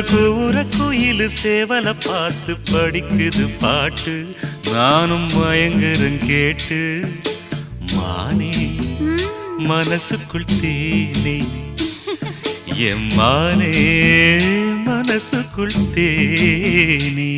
கூற குயிலு சேவல பார்த்து படிக்குது பாட்டு நானும் மயங்குறேன் கேட்டு மானே மனசுக்குள் தேனே எம்மானே மனசுக்குள் தேனே